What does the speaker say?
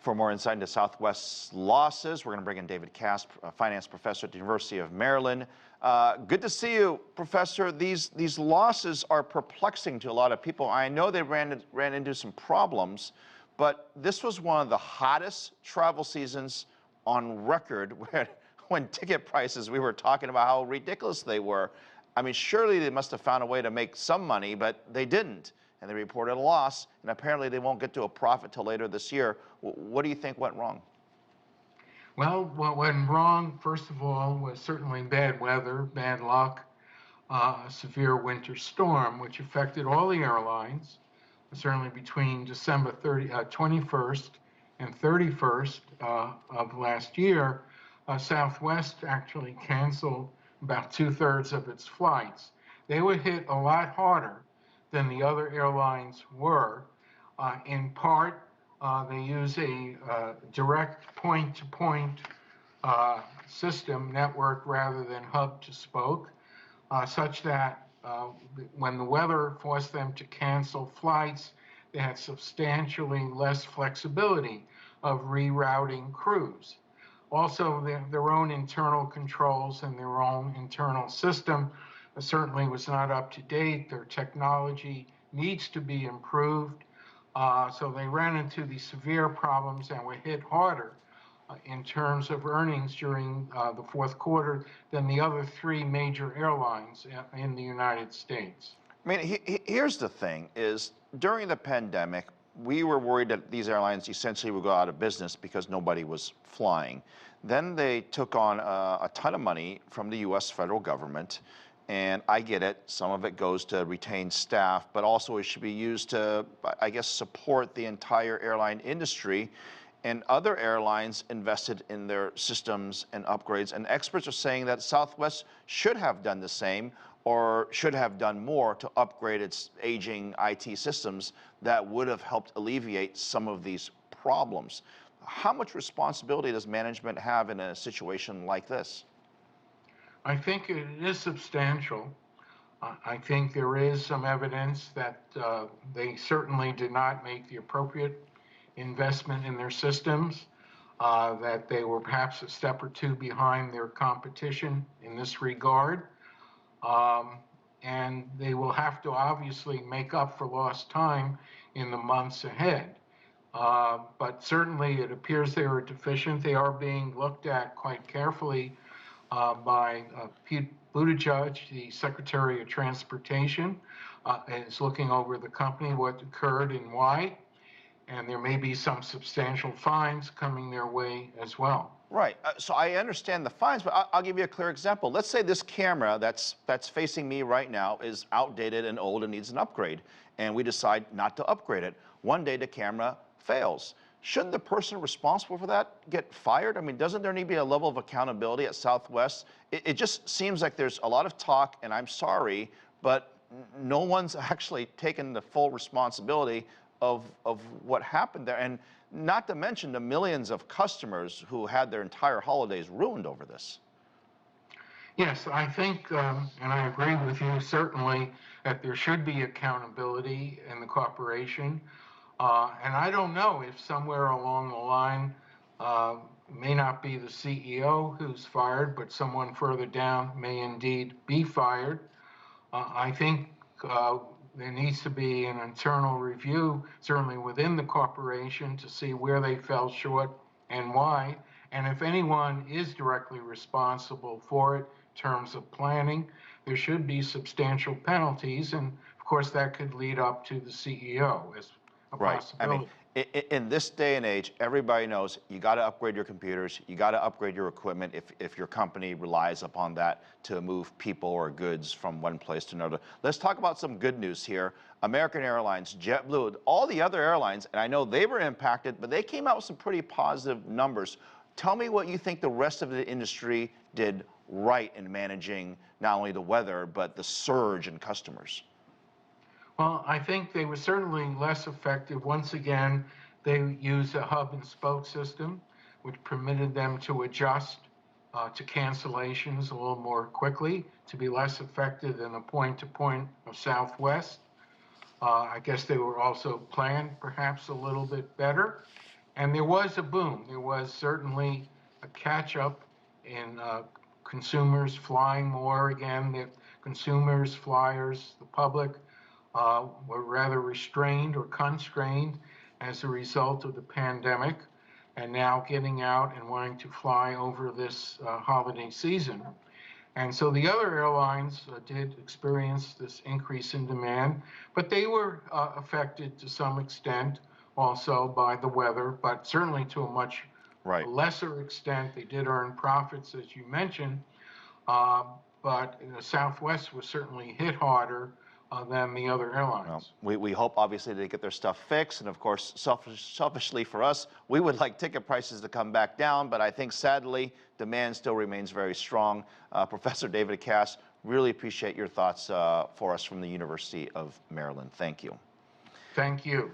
For more insight into Southwest's losses, we're going to bring in David Kass, a finance professor at the University of Maryland. Good to see you, Professor. These losses are perplexing to a lot of people. I know they ran into some problems, but this was one of the hottest travel seasons on record when ticket prices, we were talking about how ridiculous they were. I mean, surely they must have found a way to make some money, but they didn't. And they reported a loss, and apparently they won't get to a profit till later this year. What do you think went wrong? Well, what went wrong, first of all, was certainly bad weather, bad luck, a severe winter storm, which affected all the airlines, certainly between December 21st and 31st of last year. Southwest actually canceled about 2/3 of its flights. They were hit a lot harder than the other airlines were. In part, they use a direct point-to-point system network rather than hub-to-spoke, such that when the weather forced them to cancel flights, they had substantially less flexibility of rerouting crews. Also, their own internal controls and their own internal system certainly was not up to date. Their technology needs to be improved. So they ran into these severe problems and were hit harder in terms of earnings during the fourth quarter than the other three major airlines in the United States. I mean, here's the thing is, during the pandemic, we were worried that these airlines essentially would go out of business because nobody was flying. Then they took on a ton of money from the U.S. federal government. And I get it, some of it goes to retain staff, but also it should be used to, I guess, support the entire airline industry. And other airlines invested in their systems and upgrades. And experts are saying that Southwest should have done the same or should have done more to upgrade its aging IT systems that would have helped alleviate some of these problems. How much responsibility does management have in a situation like this? I think it is substantial. I think there is some evidence that they certainly did not make the appropriate investment in their systems, that they were perhaps a step or two behind their competition in this regard. And they will have to obviously make up for lost time in the months ahead. But certainly it appears they were deficient. They are being looked at quite carefully by Pete Buttigieg, the Secretary of Transportation, is looking over the company, what occurred and why, and there may be some substantial fines coming their way as well. Right. So I understand the fines, but I'll give you a clear example. Let's say this camera that's facing me right now is outdated and old and needs an upgrade, and we decide not to upgrade it. One day the camera fails. Shouldn't the person responsible for that get fired? I mean, doesn't there need to be a level of accountability at Southwest? It just seems like there's a lot of talk, and I'm sorry, but no one's actually taken the full responsibility of what happened there. And not to mention the millions of customers who had their entire holidays ruined over this. Yes, I think, and I agree with you certainly, that there should be accountability in the corporation. And I don't know if somewhere along the line, may not be the CEO who's fired, but someone further down may indeed be fired. I think there needs to be an internal review, certainly within the corporation, to see where they fell short and why. And if anyone is directly responsible for it in terms of planning, there should be substantial penalties. And of course, that could lead up to the CEO as a possibility. I mean, in this day and age, everybody knows you got to upgrade your computers, you got to upgrade your equipment if your company relies upon that to move people or goods from one place to another. Let's talk about some good news here. American Airlines, JetBlue, all the other airlines, and I know they were impacted, but they came out with some pretty positive numbers. Tell me what you think the rest of the industry did right in managing not only the weather, but the surge in customers. Well, I think they were certainly less effective. Once again, they used a hub and spoke system, which permitted them to adjust to cancellations a little more quickly, to be less effective than the point-to-point of Southwest. I guess they were also planned perhaps a little bit better. And there was a boom. There was certainly a catch-up in consumers flying more again. The consumers, flyers, the public were rather restrained or constrained as a result of the pandemic, and now getting out and wanting to fly over this holiday season. And so the other airlines did experience this increase in demand, but they were affected to some extent also by the weather, but certainly to a much Right. lesser extent. They did earn profits, as you mentioned, but Southwest was certainly hit harder than the other airlines. Well, we hope, obviously, they get their stuff fixed. And, of course, selfishly for us, we would like ticket prices to come back down. But I think, sadly, demand still remains very strong. Professor David Kass, really appreciate your thoughts for us from the University of Maryland. Thank you. Thank you.